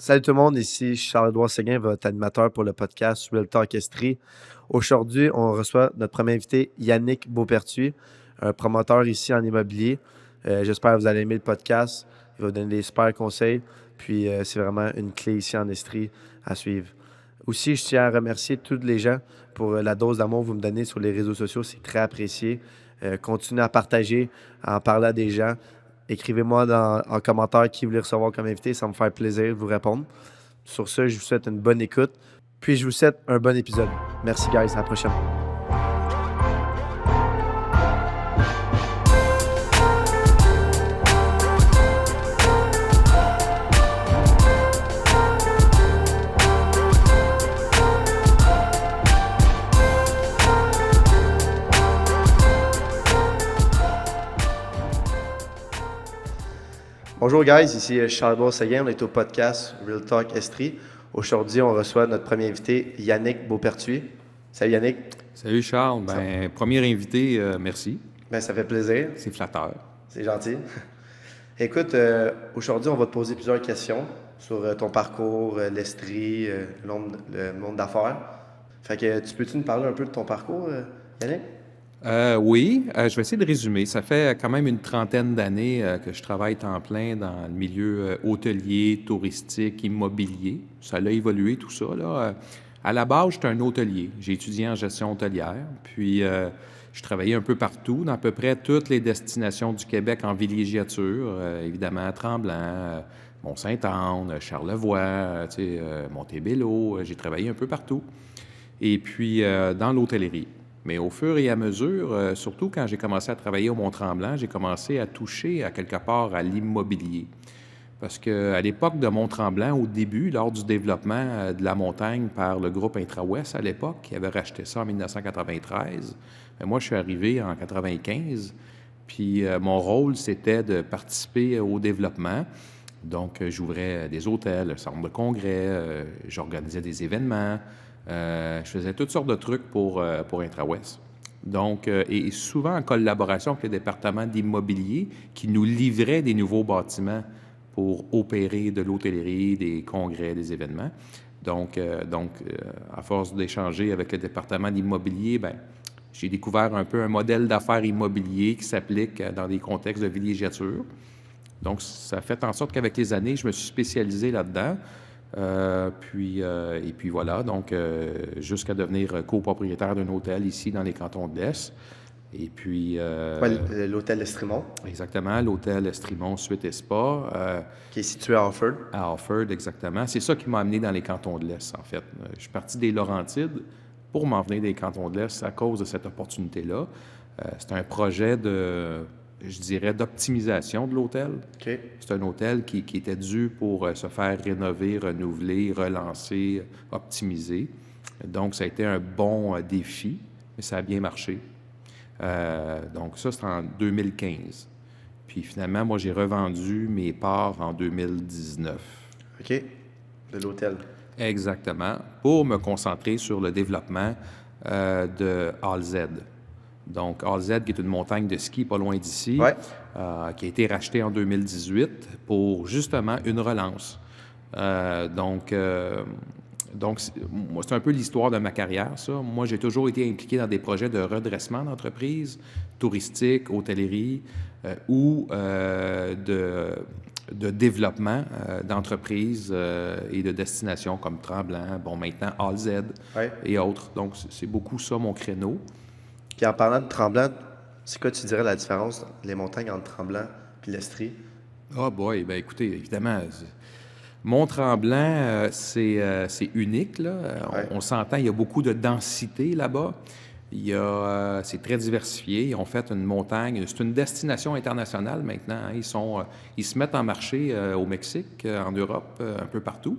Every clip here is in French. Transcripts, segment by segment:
Salut tout le monde, ici Charles-Édouard Séguin, votre animateur pour le podcast Real Talk Estrie. Aujourd'hui, on reçoit notre premier invité, Yannick Beaupertuis, un promoteur ici en immobilier. J'espère que vous allez aimer le podcast. Il va vous donner des super conseils. Puis, c'est vraiment une clé ici en Estrie à suivre. Aussi, je tiens à remercier tous les gens pour la dose d'amour que vous me donnez sur les réseaux sociaux. C'est très apprécié. Continuez à partager, à en parler à des gens. Écrivez-moi en commentaire qui vous voulez recevoir comme invité. Ça va me faire plaisir de vous répondre. Sur ce, je vous souhaite une bonne écoute. Puis je vous souhaite un bon épisode. Merci, guys. À la prochaine. Bonjour, guys. Ici Charles-Édouard Séguin. On est au podcast Real Talk Estrie. Aujourd'hui, on reçoit notre premier invité, Yannick Beaupertuis. Salut, Yannick. Salut Charles. Premier invité, merci. Ça fait plaisir. C'est flatteur. C'est gentil. Écoute, aujourd'hui, on va te poser plusieurs questions sur ton parcours, l'Estrie, le monde d'affaires. Fait que peux-tu nous parler un peu de ton parcours, Yannick? Oui, je vais essayer de résumer. Ça fait quand même une trentaine d'années que je travaille temps plein dans le milieu hôtelier, touristique, immobilier. Ça a évolué, tout ça, là. À la base, j'étais un hôtelier. J'ai étudié en gestion hôtelière, puis je travaillais un peu partout, dans à peu près toutes les destinations du Québec en villégiature, évidemment Tremblant, Mont-Saint-Anne, Charlevoix, Montebello. J'ai travaillé un peu partout. Et puis, dans l'hôtellerie. Mais au fur et à mesure, surtout quand j'ai commencé à travailler au Mont-Tremblant, j'ai commencé à toucher à quelque part à l'immobilier. Parce qu'à l'époque de Mont-Tremblant, au début, lors du développement de la montagne par le groupe Intra-Ouest à l'époque, qui avait racheté ça en 1993, moi, je suis arrivé en 1995, puis mon rôle, c'était de participer au développement. Donc, j'ouvrais des hôtels, un centre de congrès, j'organisais des événements, je faisais toutes sortes de trucs pour Intra-Ouest. Donc, et souvent en collaboration avec le département d'immobilier qui nous livrait des nouveaux bâtiments pour opérer de l'hôtellerie, des congrès, des événements. Donc, à force d'échanger avec le département d'immobilier, j'ai découvert un peu un modèle d'affaires immobilier qui s'applique dans des contextes de villégiature. Donc, ça a fait en sorte qu'avec les années, je me suis spécialisé là-dedans. Et puis voilà, donc jusqu'à devenir copropriétaire d'un hôtel ici dans les cantons de l'Est. Et puis... l'hôtel Estrimont. Exactement, l'hôtel Estrimont Suite et Spa. Qui est situé à Offord. À Offord, exactement. C'est ça qui m'a amené dans les cantons de l'Est, en fait. Je suis parti des Laurentides pour m'en venir des cantons de l'Est à cause de cette opportunité-là. C'est un projet d'optimisation de l'hôtel. Okay. C'est un hôtel qui était dû pour se faire rénover, renouveler, relancer, optimiser. Donc, ça a été un bon défi, mais ça a bien marché. Donc, ça, c'était en 2015. Puis, finalement, moi, j'ai revendu mes parts en 2019. OK. De l'hôtel. Exactement. Pour me concentrer sur le développement de ALZ. Donc, ALZ, qui est une montagne de ski pas loin d'ici, qui a été rachetée en 2018 pour justement une relance. Donc, c'est un peu l'histoire de ma carrière, ça. Moi, j'ai toujours été impliqué dans des projets de redressement d'entreprise, touristique, hôtellerie, ou de développement d'entreprises et de destinations comme Tremblant, maintenant ALZ et autres. Donc, c'est beaucoup ça, mon créneau. Puis en parlant de Tremblant, c'est quoi tu dirais la différence, les montagnes entre Tremblant et l'Estrie? Ah boy, écoutez, évidemment, Mont-Tremblant, c'est unique, là. On s'entend, il y a beaucoup de densité là-bas. C'est très diversifié. Ils ont fait une montagne. C'est une destination internationale maintenant. Hein. Ils se mettent en marché au Mexique, en Europe, un peu partout.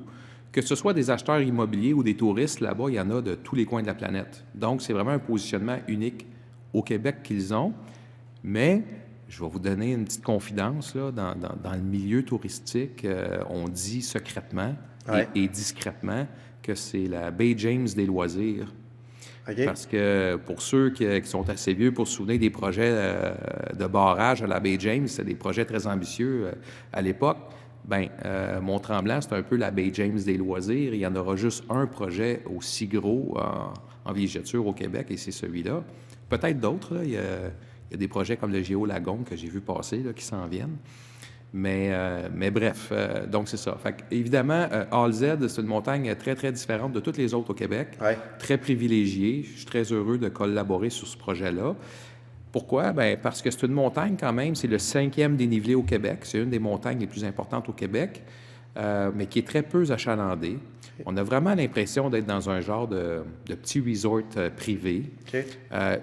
Que ce soit des acheteurs immobiliers ou des touristes, là-bas, il y en a de tous les coins de la planète. Donc, c'est vraiment un positionnement unique au Québec qu'ils ont. Mais je vais vous donner une petite confidence, là, dans le milieu touristique, on dit secrètement et discrètement que c'est la Baie James des loisirs. Okay. Parce que pour ceux qui sont assez vieux pour se souvenir des projets de barrage à la Baie James, c'était des projets très ambitieux à l'époque. Mont-Tremblant, c'est un peu la baie James des loisirs. Il y en aura juste un projet aussi gros en villégiature au Québec, et c'est celui-là. Peut-être d'autres, là. Il y a des projets comme le Géo-Lagon que j'ai vu passer, là, qui s'en viennent. Mais bref, donc c'est ça. Fait évidemment, ALZ, c'est une montagne très, très différente de toutes les autres au Québec. Ouais. Très privilégiée. Je suis très heureux de collaborer sur ce projet-là. Pourquoi? Bien, parce que c'est une montagne quand même, c'est le 5e dénivelé au Québec. C'est une des montagnes les plus importantes au Québec, mais qui est très peu achalandée. On a vraiment l'impression d'être dans un genre de petit resort privé. OK.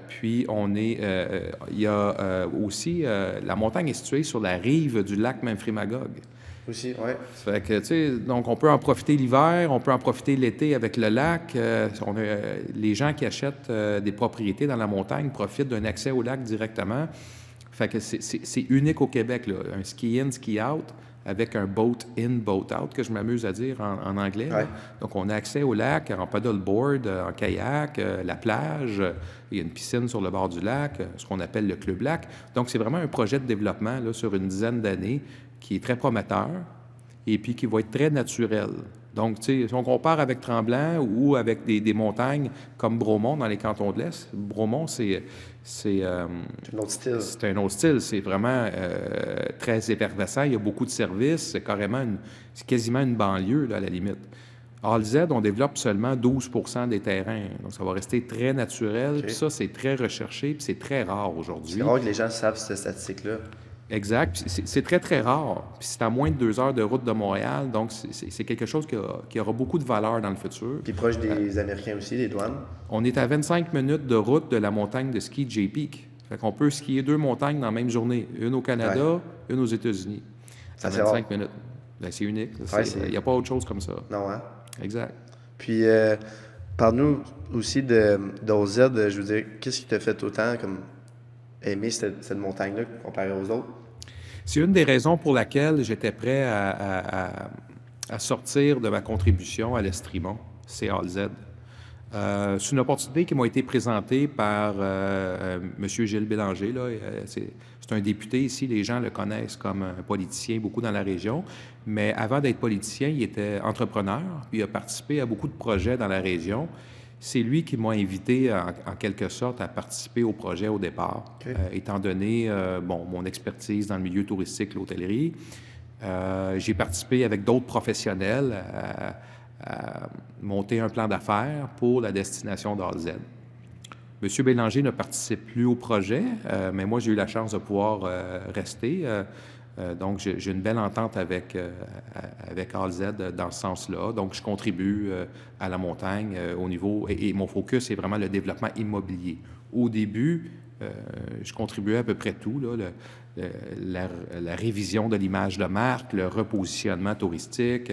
Puis, il y a aussi, la montagne est située sur la rive du lac Memphremagog. Aussi, oui. Fait que, tu sais, donc on peut en profiter l'hiver, on peut en profiter l'été avec le lac. Les gens qui achètent des propriétés dans la montagne profitent d'un accès au lac directement. Fait que c'est unique au Québec, là. Un ski-in, ski-out avec un boat-in, boat-out, que je m'amuse à dire en anglais. Ouais. Donc, on a accès au lac en paddleboard, en kayak, la plage. Il y a une piscine sur le bord du lac, ce qu'on appelle le Club Lac. Donc, c'est vraiment un projet de développement là, sur une dizaine d'années qui est très prometteur et puis qui va être très naturel. Donc, tu sais, si on compare avec Tremblant ou avec des montagnes comme Bromont dans les cantons de l'Est, Bromont, c'est un autre style. C'est un autre style. C'est vraiment très effervescent. Il y a beaucoup de services. C'est quasiment une banlieue, là, à la limite. ALZ, on développe seulement 12 des terrains. Donc, ça va rester très naturel. OK. Puis ça, c'est très recherché, puis c'est très rare aujourd'hui. C'est rare que les gens savent cette statistique-là. Exact. Puis c'est très, très rare. Puis c'est à moins de 2 heures de route de Montréal. Donc, c'est quelque chose qui aura beaucoup de valeur dans le futur. Puis proche des Américains aussi, des douanes. On est à 25 minutes de route de la montagne de ski J-Peak. Fait qu'on peut skier 2 montagnes dans la même journée. Une au Canada, une aux États-Unis. À 25 minutes. Bien, c'est unique. Il n'y a pas autre chose comme ça. Non, hein? Exact. Puis, parle-nous aussi d'OZ. Je veux dire, qu'est-ce qui t'a fait autant comme aimer cette montagne-là comparée aux autres? C'est une des raisons pour laquelle j'étais prêt à sortir de ma contribution à l'Estrimont, c'est ALZ. C'est une opportunité qui m'a été présentée par M. Gilles Bélanger. Là. C'est un député ici, les gens le connaissent comme un politicien, beaucoup dans la région. Mais avant d'être politicien, il était entrepreneur, puis il a participé à beaucoup de projets dans la région. C'est lui qui m'a invité, en quelque sorte, à participer au projet au départ, Okay. étant donné mon expertise dans le milieu touristique, l'hôtellerie. J'ai participé avec d'autres professionnels à monter un plan d'affaires pour la destination d'ALZ. M. Bélanger ne participe plus au projet, mais moi, j'ai eu la chance de pouvoir rester. Donc, j'ai une belle entente avec ALZ dans ce sens-là. Donc, je contribue à la montagne au niveau... Et mon focus est vraiment le développement immobilier. Au début, je contribuais à peu près tout, là, la révision de l'image de marque, le repositionnement touristique.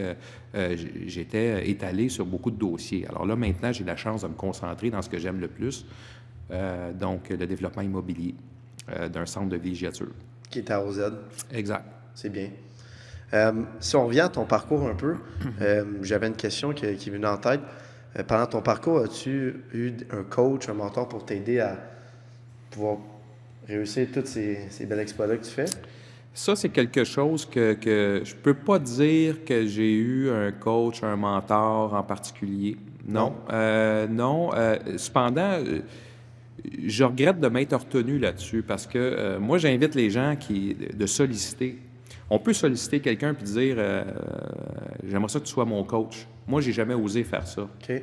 J'étais étalé sur beaucoup de dossiers. Alors là, maintenant, j'ai la chance de me concentrer dans ce que j'aime le plus, donc le développement immobilier d'un centre de villégiature. Qui est à OZ. Exact. C'est bien. Si on revient à ton parcours un peu, j'avais une question qui est venue en tête. Pendant ton parcours, as-tu eu un coach, un mentor pour t'aider à pouvoir réussir tous ces bels exploits-là que tu fais? Ça, c'est quelque chose que je peux pas dire que j'ai eu un coach, un mentor en particulier. Non. Non. Cependant, je regrette de m'être retenu là-dessus parce que moi, j'invite les gens de solliciter. On peut solliciter quelqu'un puis dire j'aimerais ça que tu sois mon coach. Moi, j'ai jamais osé faire ça. OK. Fait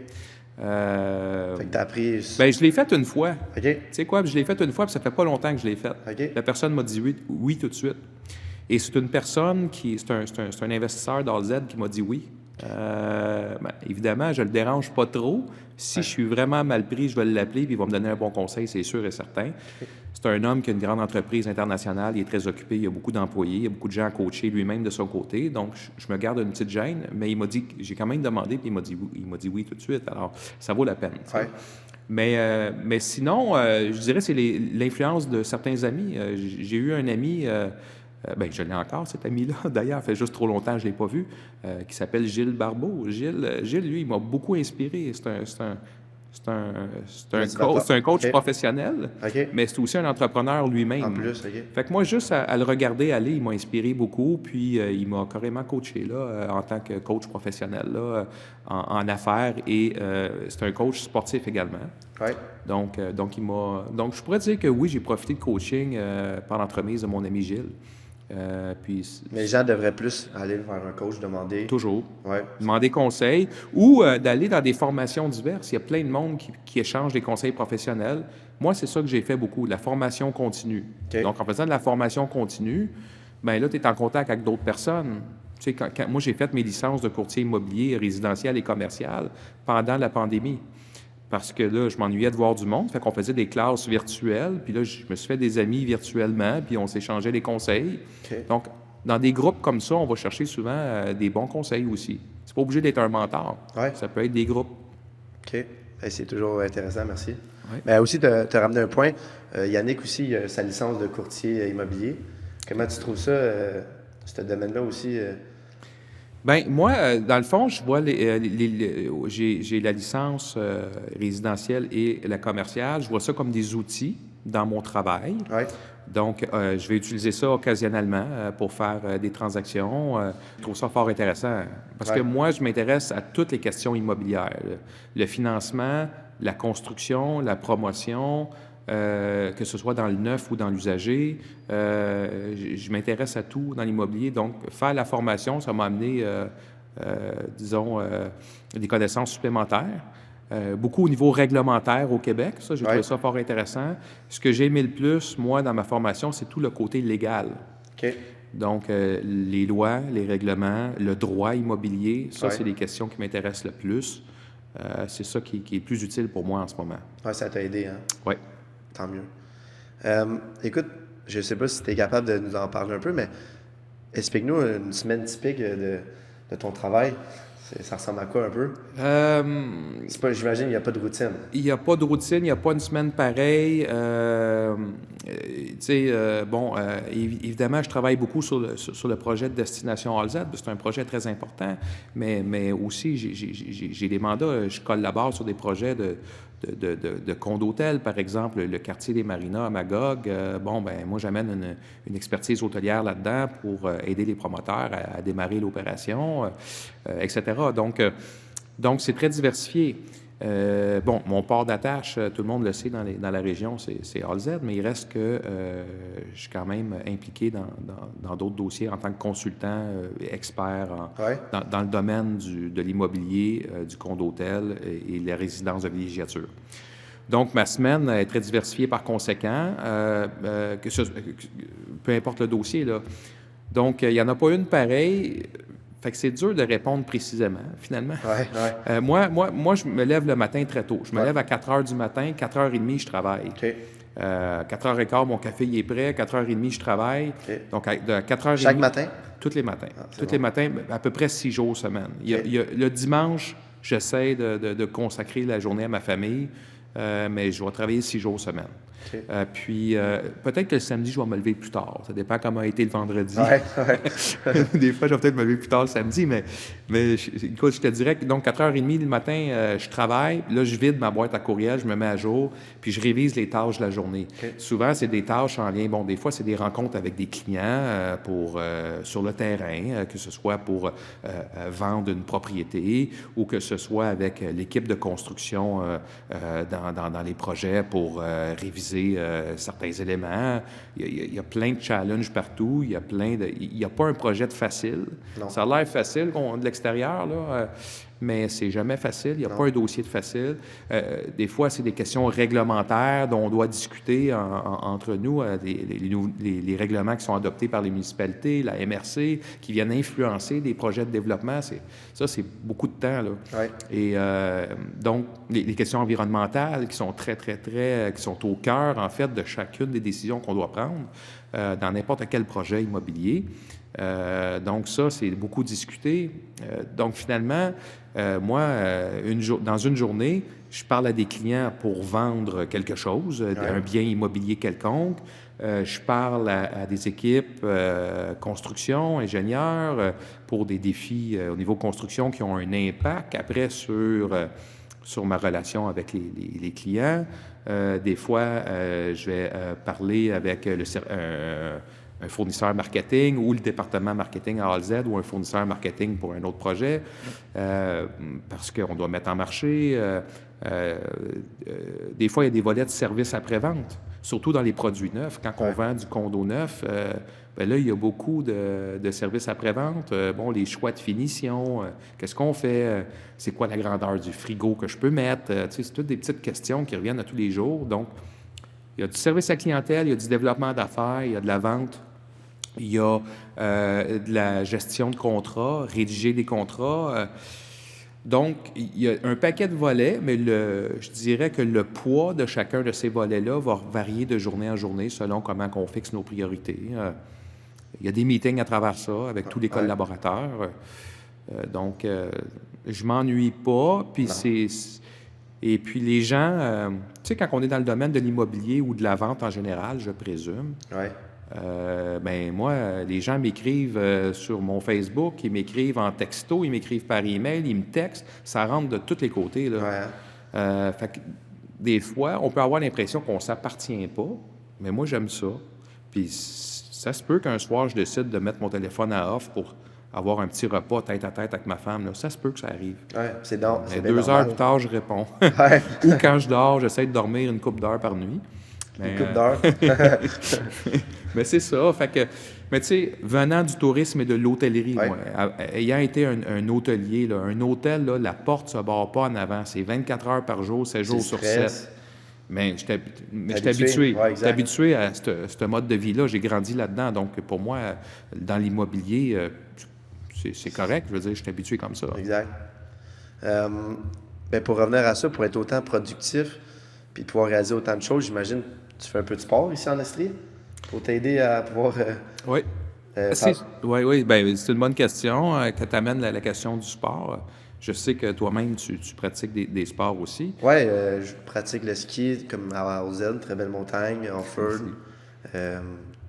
que t'as appris... Ben, je l'ai fait une fois. OK. Tu sais quoi? Je l'ai fait une fois puis ça fait pas longtemps que je l'ai fait. OK. La personne m'a dit oui tout de suite. Et c'est une personne c'est un investisseur d'ALZ qui m'a dit oui. Évidemment, je le dérange pas trop. Si je suis vraiment mal pris, je vais l'appeler puis il va me donner un bon conseil, c'est sûr et certain. C'est un homme qui a une grande entreprise internationale, il est très occupé, il y a beaucoup d'employés, il y a beaucoup de gens à coacher lui-même de son côté. Donc, je me garde une petite gêne, mais il m'a dit, j'ai quand même demandé puis il m'a dit oui tout de suite. Alors, ça vaut la peine. Ouais. Mais sinon, je dirais c'est l'influence de certains amis. J'ai eu un ami... je l'ai encore, cet ami-là. D'ailleurs, ça fait juste trop longtemps que je ne l'ai pas vu, qui s'appelle Gilles Barbeau. Gilles, lui, il m'a beaucoup inspiré. C'est un coach OK. professionnel, OK. mais c'est aussi un entrepreneur lui-même. En plus, OK. Fait que moi, juste à le regarder aller, il m'a inspiré beaucoup, puis il m'a carrément coaché là, en tant que coach professionnel là, en affaires, et c'est un coach sportif également. Ouais. Donc, donc, je pourrais dire que oui, j'ai profité de coaching par l'entremise de mon ami Gilles. Puis Mais les gens devraient plus aller vers un coach, demander. toujours Ouais. demander conseil ou d'aller dans des formations diverses. Il y a plein de monde qui échange des conseils professionnels. Moi, c'est ça que j'ai fait beaucoup, la formation continue. OK. Donc, en faisant de la formation continue, bien là, tu es en contact avec d'autres personnes. Tu sais, moi, j'ai fait mes licences de courtier immobilier, résidentiel et commercial pendant la pandémie. Parce que là, je m'ennuyais de voir du monde. Fait qu'on faisait des classes virtuelles. Puis là, je me suis fait des amis virtuellement. Puis on s'échangeait des conseils. OK. Donc, dans des groupes comme ça, on va chercher souvent des bons conseils aussi. C'est pas obligé d'être un mentor. Ouais. Ça peut être des groupes. OK. Hey, c'est toujours intéressant, merci. Ouais. Mais aussi, tu as ramené un point. Yannick aussi, il a sa licence de courtier immobilier. Comment tu trouves ça, ce domaine-là aussi? Bien, moi, dans le fond, je vois j'ai la licence résidentielle et la commerciale. Je vois ça comme des outils dans mon travail. Ouais. Donc, je vais utiliser ça occasionnellement pour faire des transactions. Je trouve ça fort intéressant parce que Ouais. moi, je m'intéresse à toutes les questions immobilières. Le financement, la construction, la promotion, que ce soit dans le neuf ou dans l'usager. Je m'intéresse à tout dans l'immobilier. Donc, faire la formation, ça m'a amené, disons, des connaissances supplémentaires. Beaucoup au niveau réglementaire au Québec. Ça, j'ai trouvé ça fort intéressant. Ce que j'ai aimé le plus, moi, dans ma formation, c'est tout le côté légal. OK. Donc, les lois, les règlements, le droit immobilier, ça, c'est les questions qui m'intéressent le plus. C'est ça qui est le plus utile pour moi en ce moment. Ouais, ça t'a aidé, hein? Oui. Tant mieux. Écoute, je ne sais pas si tu es capable de nous en parler un peu, mais explique-nous une semaine typique de ton travail. Ça ressemble à quoi un peu? J'imagine qu'il n'y a pas de routine. Il n'y a pas de routine, il n'y a pas une semaine pareille. Évidemment, je travaille beaucoup sur le projet de Destination All Z. C'est un projet très important, mais aussi, j'ai des mandats. Je collabore sur des projets de condos d'hôtel, par exemple, le quartier des Marinas à Magog. Moi, j'amène une expertise hôtelière là-dedans pour aider les promoteurs à démarrer l'opération, etc. Donc, c'est très diversifié. Mon port d'attache, tout le monde le sait dans la région, c'est All Z, mais il reste que je suis quand même impliqué dans d'autres dossiers en tant que consultant, expert dans le domaine de l'immobilier, du condo d'hôtel et la résidence de villégiature. Donc, ma semaine est très diversifiée par conséquent, peu importe le dossier, là. Donc, il n'y en a pas une pareille. Fait que c'est dur de répondre précisément, finalement. Ouais. Moi, je me lève le matin très tôt. Je me lève à 4 heures du matin, 4h30, je travaille. OK. 4h15, mon café il est prêt, 4h30, je travaille. OK. Donc, de 4h30... Chaque matin? Tous les matins. C'est Tous bon. les matins, à peu près 6 jours semaine. Le dimanche, j'essaie de consacrer la journée à ma famille, mais je vais travailler 6 jours semaine. OK. Puis, peut-être que le samedi, je vais me lever plus tard. Ça dépend comment a été le vendredi. Ouais. Des fois, je vais peut-être me lever plus tard le samedi, mais écoute, je te dirais que donc 4h30 le matin, je travaille. Là, je vide ma boîte à courriel, je me mets à jour, puis je révise les tâches de la journée. OK. Souvent, c'est des tâches en lien. Des fois, c'est des rencontres avec des clients sur le terrain, que ce soit pour vendre une propriété ou que ce soit avec l'équipe de construction dans les projets pour réviser certains éléments. Il y a plein de challenges partout. Il n'y a pas un projet de facile. Non. Ça a l'air facile de l'extérieur, là, mais c'est jamais facile. Il n'y a pas un dossier de facile. Des fois, c'est des questions réglementaires dont on doit discuter entre nous, les règlements qui sont adoptés par les municipalités, la MRC, qui viennent influencer des projets de développement. Ça, c'est beaucoup de temps, là. Ouais. Et donc, les questions environnementales qui sont qui sont au cœur, en fait, de chacune des décisions qu'on doit prendre dans n'importe quel projet immobilier. Donc ça, c'est beaucoup discuté. Donc finalement, moi, dans une journée, je parle à des clients pour vendre quelque chose, un bien immobilier quelconque. Je parle à des équipes construction, ingénieurs, pour des défis au niveau construction qui ont un impact après sur sur ma relation avec les clients. Des fois, je vais parler avec un fournisseur marketing ou le département marketing à A à Z ou un fournisseur marketing pour un autre projet parce qu'on doit mettre en marché. Des fois, il y a des volets de services après-vente, surtout dans les produits neufs. Quand on vend du condo neuf, ben là, il y a beaucoup de services après-vente. Bon, les choix de finition, qu'est-ce qu'on fait? C'est quoi la grandeur du frigo que je peux mettre? Tu sais, c'est toutes des petites questions qui reviennent à tous les jours. Donc, il y a du service à clientèle, il y a du développement d'affaires, il y a de la vente. Il y a de la gestion de contrats, rédiger des contrats. Donc, il y a un paquet de volets, mais je dirais que le poids de chacun de ces volets-là va varier de journée en journée selon comment on fixe nos priorités. Il y a des meetings à travers ça avec tous les collaborateurs. Donc, je m'ennuie pas. Puis et puis les gens, tu sais, quand on est dans le domaine de l'immobilier ou de la vente en général, je présume, ben moi, les gens m'écrivent sur mon Facebook, ils m'écrivent en texto, ils m'écrivent par email, ils me textent, ça rentre de tous les côtés, là. Fait que des fois, on peut avoir l'impression qu'on ne s'appartient pas, mais moi, j'aime ça. Puis ça se peut qu'un soir, je décide de mettre mon téléphone à off pour avoir un petit repas tête à tête avec ma femme, là. Ça se peut que ça arrive. C'est donc. Mais 2 heures plus tard, je réponds. Ou quand je dors, j'essaie de dormir une couple d'heures par nuit. Une couple d'heures. Mais c'est ça. Fait que, mais tu sais, venant du tourisme et de l'hôtellerie, moi, ayant été un hôtelier, là, un hôtel, là, la porte ne se barre pas en avant. C'est 24 heures par jour, 7 jours sur 7. Mais je suis habitué. Je suis habitué à ce mode de vie-là. J'ai grandi là-dedans. Donc, pour moi, dans l'immobilier, c'est correct. Je veux dire, je suis habitué comme ça. Exact. Ben pour revenir à ça, pour être autant productif puis pouvoir réaliser autant de choses, j'imagine tu fais un peu de sport ici en Estrie pour t'aider à pouvoir... Oui. Oui. Ben, c'est une bonne question que tu amènes la question du sport. Je sais que toi-même, tu pratiques des sports aussi. Oui, je pratique le ski comme à OZ, très belle montagne, off-road,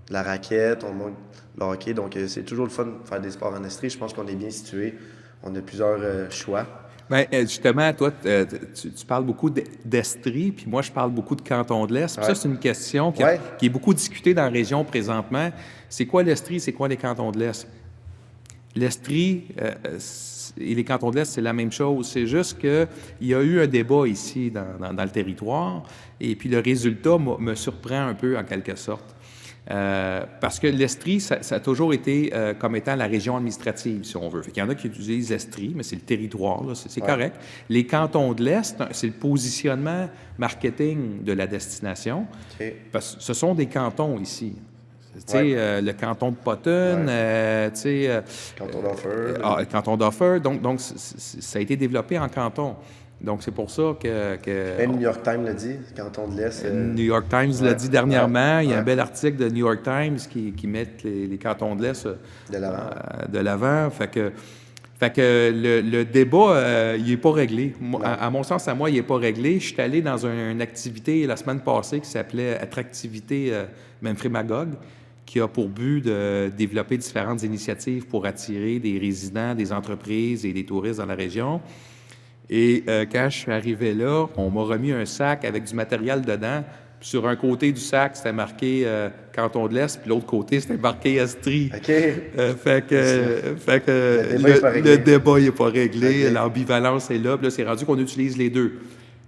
la raquette, on monte le hockey. Donc, c'est toujours le fun de faire des sports en Estrie. Je pense qu'on est bien situé. On a plusieurs choix. Bien, justement, toi, tu parles beaucoup d'Estrie, puis moi, je parle beaucoup de Canton de l'Est. Ça, c'est une question qui est beaucoup discutée dans la région présentement. C'est quoi l'Estrie, c'est quoi les Cantons de l'Est? L'Estrie et les Cantons de l'Est, c'est la même chose. C'est juste qu'il y a eu un débat ici dans le territoire, et puis le résultat me surprend un peu en quelque sorte. Parce que l'Estrie, ça a toujours été comme étant la région administrative, si on veut. Il y en a qui utilisent l'Estrie, mais c'est le territoire, là, c'est correct. Les cantons de l'Est, c'est le positionnement marketing de la destination. Parce que ce sont des cantons ici. Tu sais, le canton de Potton, tu sais... canton d'Offord. Le canton d'Offord. Donc ça a été développé en canton. Donc, c'est pour ça que Même New York Times l'a dit, canton de l'Est. New York Times l'a dit dernièrement. Il y a un bel article de New York Times qui met les cantons de l'Est de l'avant. Fait que le débat, il n'est pas réglé. À mon sens, à moi, il n'est pas réglé. Je suis allé dans une activité la semaine passée qui s'appelait Attractivité Memphremagog, qui a pour but de développer différentes initiatives pour attirer des résidents, des entreprises et des touristes dans la région. Et quand je suis arrivé là, on m'a remis un sac avec du matériel dedans. Puis sur un côté du sac, c'était marqué Canton de l'Est, puis l'autre côté, c'était marqué Estrie. OK. Fait que le débat n'est pas réglé, l'ambivalence est là, puis là, c'est rendu qu'on utilise les deux.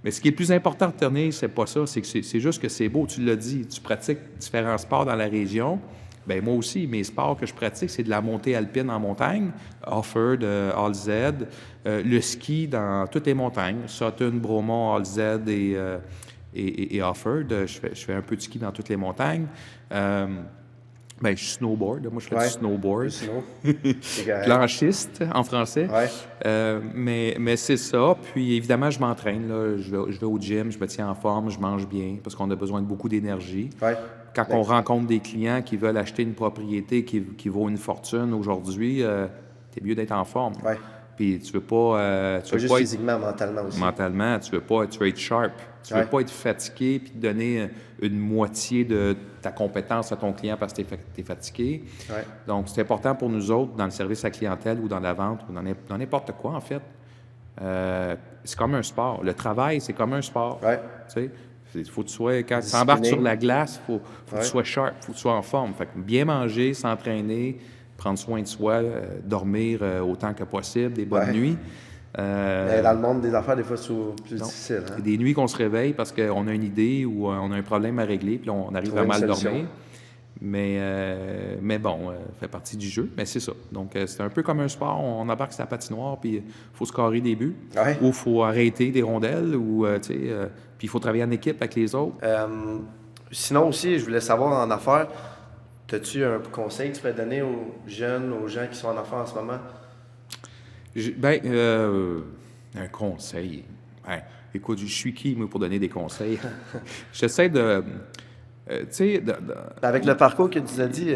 Mais ce qui est le plus important à retenir, c'est pas ça, c'est que c'est juste que c'est beau, tu l'as dit, tu pratiques différents sports dans la région. Bien, moi aussi, mes sports que je pratique, c'est de la montée alpine en montagne, Off-Road, All-Z, le ski dans toutes les montagnes, Sutton, Bromont, All-Z et Off-Road. Je fais un peu de ski dans toutes les montagnes. Bien, je snowboard. Moi, je fais du snowboard. Planchiste, en français. Mais c'est ça. Puis, évidemment, je m'entraîne. Là. Je vais au gym, je me tiens en forme, je mange bien parce qu'on a besoin de beaucoup d'énergie. Quand on rencontre des clients qui veulent acheter une propriété qui vaut une fortune aujourd'hui, t'es mieux d'être en forme. Puis tu veux pas... tu veux juste physiquement, mentalement aussi. Mentalement, tu veux être sharp. Tu veux pas être fatigué puis te donner une moitié de ta compétence à ton client parce que tu es fatigué. Donc, c'est important pour nous autres, dans le service à la clientèle ou dans la vente ou dans n'importe quoi, en fait, C'est comme un sport. Le travail, c'est comme un sport. Ouais. Tu sais, il faut que tu sois, quand tu t'embarques sur la glace, il faut que tu sois sharp, il faut que tu sois en forme. Fait que bien manger, s'entraîner, prendre soin de soi, dormir autant que possible, des bonnes nuits. Mais dans le monde des affaires, des fois, c'est plus difficile. Hein? Des nuits qu'on se réveille parce qu'on a une idée ou on a un problème à régler, puis on arrive à mal dormir. Mais bon, ça fait partie du jeu. Mais c'est ça. Donc, c'est un peu comme un sport. On embarque sur la patinoire, puis il faut scorer des buts. Ouais. Ou il faut arrêter des rondelles, ou, tu sais, puis il faut travailler en équipe avec les autres. Sinon aussi, je voulais savoir en affaires, as-tu un conseil que tu peux donner aux jeunes, aux gens qui sont en affaires en ce moment? Un conseil. Ben, écoute, je suis qui, moi, pour donner des conseils? J'essaie de... tu sais... Avec le parcours que tu nous as dit... tu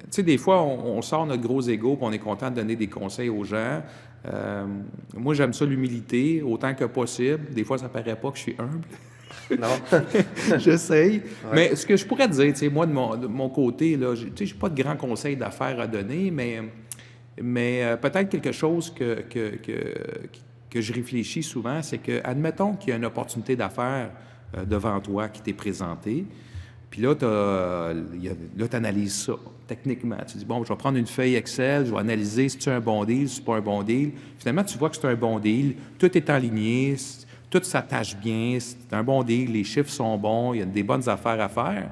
sais, des fois, on sort notre gros ego et on est content de donner des conseils aux gens. Moi, j'aime ça, l'humilité, autant que possible. Des fois, ça paraît pas que je suis humble. Non. J'essaye. Ouais. Mais ce que je pourrais te dire, tu sais, moi, de mon côté, là, tu sais, j'ai pas de grands conseils d'affaires à donner, mais peut-être quelque chose que je réfléchis souvent, c'est que, admettons qu'il y a une opportunité d'affaires devant toi qui t'est présentée, puis là, tu analyses ça techniquement. Tu dis, bon, je vais prendre une feuille Excel, je vais analyser si c'est un bon deal, si c'est pas un bon deal. Finalement, tu vois que c'est un bon deal, tout est aligné, tout s'attache bien, c'est un bon deal, les chiffres sont bons, il y a des bonnes affaires à faire.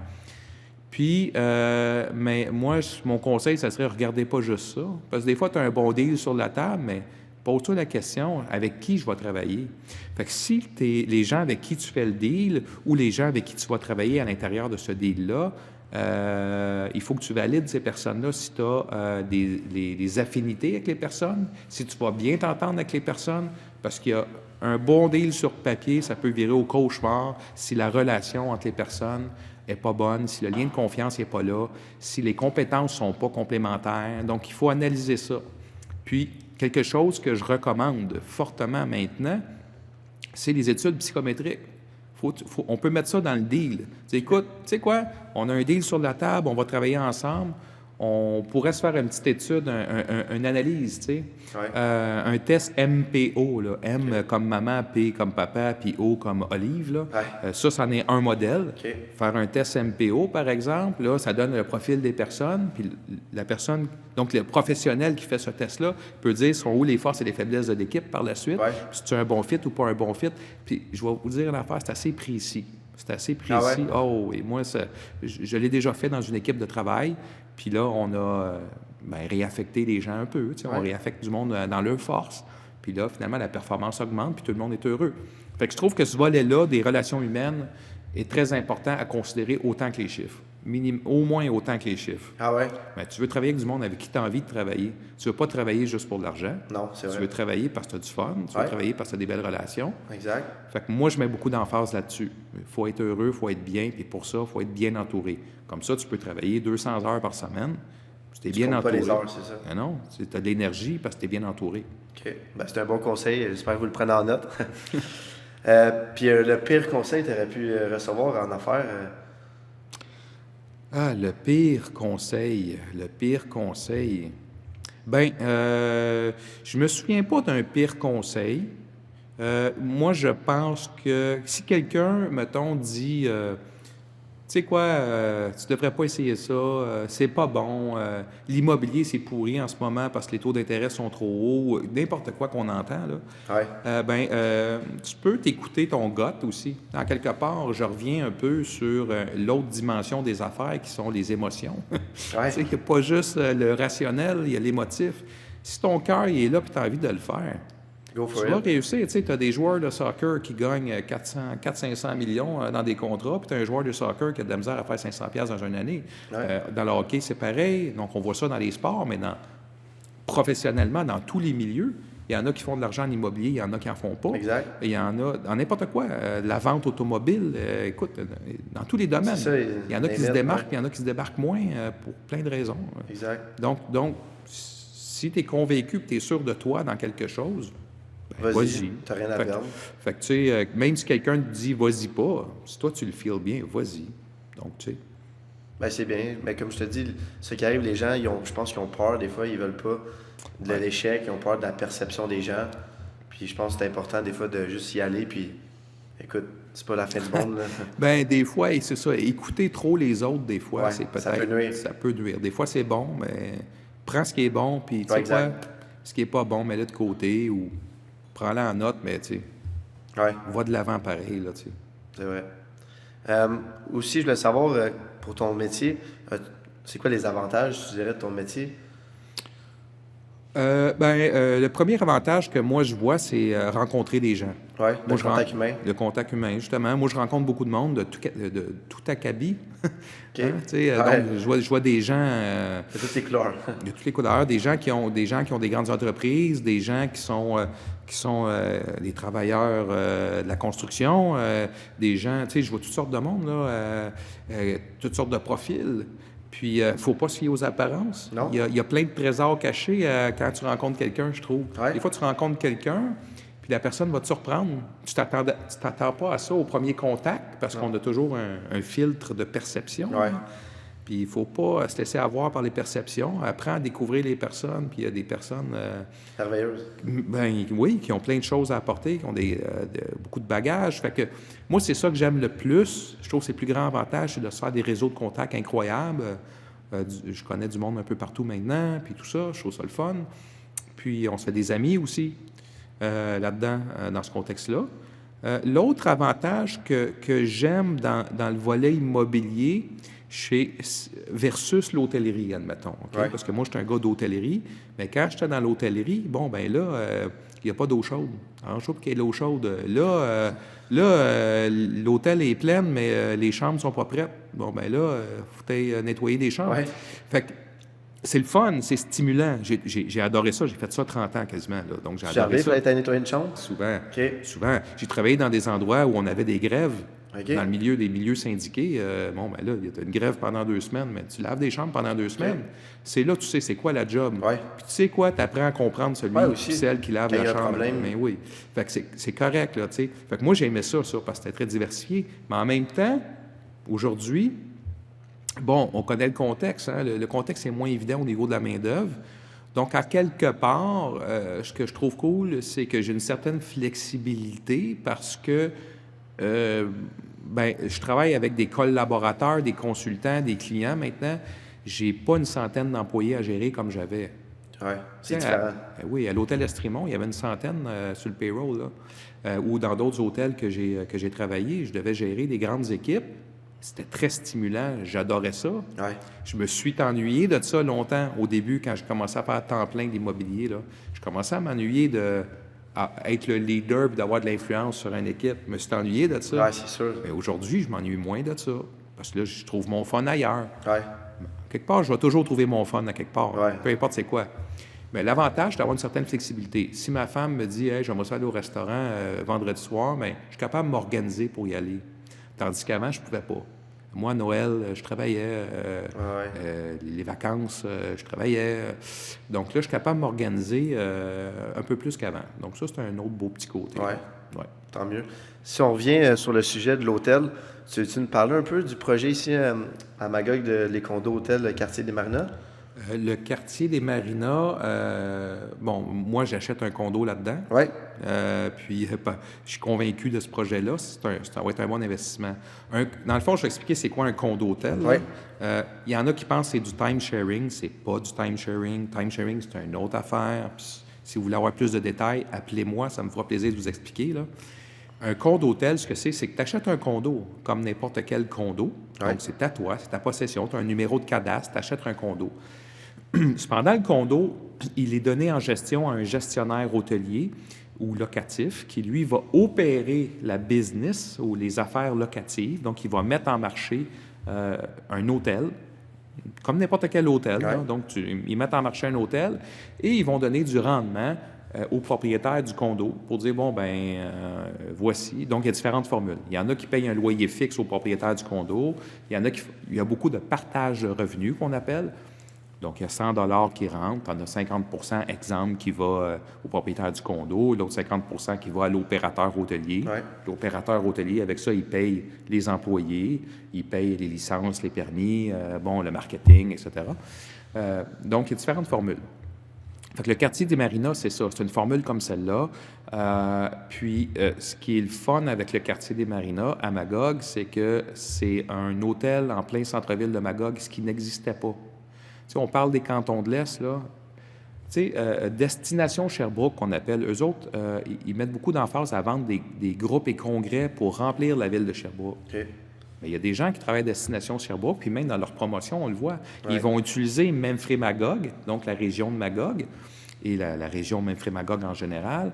Puis, mais moi, mon conseil, ça serait, regardez pas juste ça. Parce que des fois, tu as un bon deal sur la table, mais pose-toi la question, avec qui je vais travailler? Fait que si les gens avec qui tu fais le deal ou les gens avec qui tu vas travailler à l'intérieur de ce deal-là, il faut que tu valides ces personnes-là si tu as des affinités avec les personnes, si tu vas bien t'entendre avec les personnes, parce qu'il y a un bon deal sur papier, ça peut virer au cauchemar si la relation entre les personnes n'est pas bonne, si le lien de confiance n'est pas là, si les compétences ne sont pas complémentaires. Donc, il faut analyser ça. Puis, quelque chose que je recommande fortement maintenant, c'est les études psychométriques. On peut mettre ça dans le deal. Écoute, tu sais quoi? On a un deal sur la table, on va travailler ensemble. On pourrait se faire une petite étude, une analyse, tu sais. Ouais. Un test MPO, là. M comme maman, P comme papa, puis O comme Olive, là. Ouais. Ça, c'en est un modèle. Okay. Faire un test MPO, par exemple, là, ça donne le profil des personnes, puis la personne, donc le professionnel qui fait ce test-là, peut dire sont où les forces et les faiblesses de l'équipe par la suite, ouais. Si tu as un bon fit ou pas un bon fit. Puis je vais vous dire une affaire, c'est assez précis. C'est assez précis. Ah ouais? Oh oui, moi, je l'ai déjà fait dans une équipe de travail. Puis là, on a réaffecté les gens un peu. Ouais. On réaffecte du monde dans leur force. Puis là, finalement, la performance augmente, puis tout le monde est heureux. Fait que je trouve que ce volet-là des relations humaines est très important à considérer autant que les chiffres. Au moins autant que les chiffres. Ah ouais? Mais tu veux travailler avec du monde avec qui tu as envie de travailler. Tu ne veux pas travailler juste pour de l'argent. Non, c'est vrai. Tu veux travailler parce que tu as du fun. Tu veux travailler parce que tu as des belles relations. Exact. Fait que moi, je mets beaucoup d'emphase là-dessus. Il faut être heureux, il faut être bien, puis pour ça, il faut être bien entouré. Comme ça, tu peux travailler 200 heures par semaine. Tu es bien entouré. Pas les heures, c'est ça? Mais non, tu as de l'énergie parce que tu es bien entouré. OK. Ben, c'est un bon conseil. J'espère que vous le prenez en note. Puis le pire conseil que tu aurais pu recevoir en affaires? Le pire conseil. Bien, je me souviens pas d'un pire conseil. Moi, je pense que si quelqu'un, mettons, dit tu sais quoi, tu devrais pas essayer ça, c'est pas bon, l'immobilier, c'est pourri en ce moment parce que les taux d'intérêt sont trop hauts, n'importe quoi qu'on entend, là. Ouais. Tu peux t'écouter ton gut aussi. En quelque part, je reviens un peu sur l'autre dimension des affaires qui sont les émotions. Ouais. Tu sais qu'il n'y a pas juste le rationnel, il y a l'émotif. Si ton cœur il est là et tu as envie de le faire, tu vas réussir. Tu as des joueurs de soccer qui gagnent 400-500 millions dans des contrats, puis tu as un joueur de soccer qui a de la misère à faire 500$ dans une année. Ouais. Dans le hockey, c'est pareil. Donc, on voit ça dans les sports, mais professionnellement, dans tous les milieux, il y en a qui font de l'argent en immobilier, il y en a qui n'en font pas. Exact. Il y en a dans n'importe quoi. La vente automobile, écoute, dans tous les domaines. Ça, il y en a qui se démarquent, puis il y en a qui se débarquent moins pour plein de raisons. Exact. Donc si tu es convaincu que tu es sûr de toi dans quelque chose, vas-y. T'as rien à perdre. Fait que, tu sais, même si quelqu'un te dit « vas-y pas », si toi, tu le feels bien, vas-y. Donc, tu sais. Ben c'est bien. Mais comme je te dis, ce qui arrive, les gens, je pense qu'ils ont peur. Des fois, ils veulent pas de l'échec, ils ont peur de la perception des gens. Puis je pense que c'est important des fois de juste y aller, puis écoute, c'est pas la fin du monde. Là. Ben des fois, c'est ça. Écouter trop les autres, des fois, Ouais, c'est peut-être... ça peut nuire. Ça peut nuire. Des fois, c'est bon, mais prends ce qui est bon, puis tu sais quoi, ce qui est pas bon, mets-le de côté, ou prends-le en note, mais tu sais, va de l'avant pareil, là, tu sais. C'est vrai. Aussi, je voulais savoir, pour ton métier, c'est quoi les avantages, tu dirais, de ton métier? Le premier avantage que moi je vois, c'est rencontrer des gens. Oui, le contact humain. Le contact humain, justement. Moi, je rencontre beaucoup de monde de tout acabit. OK. Donc, je vois des gens... de toutes les couleurs. de toutes les couleurs, des gens qui ont des grandes entreprises, des gens qui sont des travailleurs de la construction, des gens, tu sais, je vois toutes sortes de monde, là, toutes sortes de profils. Puis, il ne faut pas se fier aux apparences. Non. Il y a plein de trésors cachés quand tu rencontres quelqu'un, je trouve. Ouais. Des fois, tu rencontres quelqu'un, puis la personne va te surprendre. Tu t'attends pas à ça au premier contact, parce qu'on a toujours un filtre de perception. Ouais. Puis il ne faut pas se laisser avoir par les perceptions. Apprends à découvrir les personnes, puis il y a des personnes... merveilleuses. Ben oui, qui ont plein de choses à apporter, qui ont beaucoup de bagages. Fait que moi, c'est ça que j'aime le plus. Je trouve que c'est le plus grand avantage, c'est de se faire des réseaux de contacts incroyables. Je connais du monde un peu partout maintenant, puis tout ça, je trouve ça le fun. Puis on se fait des amis aussi là-dedans, dans ce contexte-là. L'autre avantage que j'aime dans le volet immobilier, versus l'hôtellerie, admettons. Okay? Ouais. Parce que moi, je suis un gars d'hôtellerie, mais quand j'étais dans l'hôtellerie, bon, ben là, il n'y a pas d'eau chaude. Alors, je trouve qu'il y ait de l'eau chaude. Là, l'hôtel est plein, mais les chambres ne sont pas prêtes. Bon, ben là, il faut nettoyer des chambres. Ouais. Fait que c'est le fun, c'est stimulant. J'ai adoré ça. J'ai fait ça 30 ans quasiment. Là. Donc, j'ai adoré ça. Tu arrives à nettoyer une chambre? Souvent. OK. Souvent. J'ai travaillé dans des endroits où on avait des grèves. OK. Dans le milieu des milieux syndiqués, bon, ben là, il y a une grève pendant 2 semaines, mais tu laves des chambres pendant 2 semaines. C'est là, tu sais, c'est quoi la job. Ouais. Puis tu sais quoi, tu apprends à comprendre celui ou celle qui lave la chambre. Mais oui. Fait que c'est correct, là, tu sais. Fait que moi, j'aimais ça, parce que c'était très diversifié. Mais en même temps, aujourd'hui, bon, on connaît le contexte. Hein? Le contexte est moins évident au niveau de la main-d'œuvre. Donc, à quelque part, ce que je trouve cool, c'est que j'ai une certaine flexibilité parce que je travaille avec des collaborateurs, des consultants, des clients maintenant. J'ai pas une centaine d'employés à gérer comme j'avais. Oui, c'est différent. Oui, à l'hôtel Estrimont, il y avait une centaine sur le payroll, là. Ou dans d'autres hôtels que j'ai travaillé, je devais gérer des grandes équipes. C'était très stimulant, j'adorais ça. Ouais. Je me suis ennuyé de ça longtemps. Au début, quand je commençais à faire temps plein d'immobilier, là, je commençais à m'ennuyer à être le leader et d'avoir de l'influence sur une équipe. Je me suis ennuyé de ça. Oui, c'est sûr. Mais aujourd'hui, je m'ennuie moins de ça. Parce que là, je trouve mon fun ailleurs. Oui. Quelque part, je vais toujours trouver mon fun à quelque part. Ouais. Peu importe c'est quoi. Mais l'avantage, c'est d'avoir une certaine flexibilité. Si ma femme me dit « Hey, j'aimerais ça aller au restaurant vendredi soir », bien, je suis capable de m'organiser pour y aller. Tandis qu'avant, je ne pouvais pas. Moi, à Noël, je travaillais. Les vacances, je travaillais. Donc là, je suis capable de m'organiser un peu plus qu'avant. Donc ça, c'est un autre beau petit côté. Oui. Ouais. Tant mieux. Si on revient sur le sujet de l'hôtel, tu veux-tu nous parler un peu du projet ici à Magog de les condos hôtels, le quartier des Marinas? Le quartier des Marinas, bon, moi, j'achète un condo là-dedans. Oui. Puis, je suis convaincu de ce projet-là. Ça va être un bon investissement. Dans le fond, je vais expliquer c'est quoi un condo-hôtel. Oui. Il y en a qui pensent que c'est du time-sharing. C'est pas du time-sharing. Time-sharing, c'est une autre affaire. Puis, si vous voulez avoir plus de détails, appelez-moi. Ça me fera plaisir de vous expliquer, là. Un condo-hôtel, ce que c'est que tu achètes un condo, comme n'importe quel condo. Oui. Donc, c'est à toi, c'est ta possession. Tu as un numéro de cadastre, tu achètes un condo. Cependant, le condo, il est donné en gestion à un gestionnaire hôtelier ou locatif qui, lui, va opérer la business ou les affaires locatives. Donc, il va mettre en marché un hôtel, comme n'importe quel hôtel. Ouais. Là. Donc, ils mettent en marché un hôtel et ils vont donner du rendement au propriétaire du condo pour dire, bon, voici. Donc, il y a différentes formules. Il y en a qui payent un loyer fixe au propriétaire du condo. Il y a beaucoup de partage de revenus qu'on appelle. Donc, il y a 100 $ qui rentrent. On a 50 % exemple qui va au propriétaire du condo, l'autre 50 % qui va à l'opérateur hôtelier. Ouais. L'opérateur hôtelier, avec ça, il paye les employés, il paye les licences, les permis, le marketing, etc. Donc, il y a différentes formules. Fait que le quartier des Marinas, c'est ça. C'est une formule comme celle-là. Ce qui est le fun avec le quartier des Marinas à Magog, c'est que c'est un hôtel en plein centre-ville de Magog, ce qui n'existait pas. Tu sais, on parle des cantons de l'Est, là. Tu sais, Destination Sherbrooke, qu'on appelle, eux autres, ils mettent beaucoup d'emphase à vendre des groupes et congrès pour remplir la ville de Sherbrooke. OK. Mais il y a des gens qui travaillent à Destination Sherbrooke, puis même dans leur promotion, on le voit. Ouais. Ils vont utiliser Memphremagog, donc la région de Magog, et la région Memphremagog en général,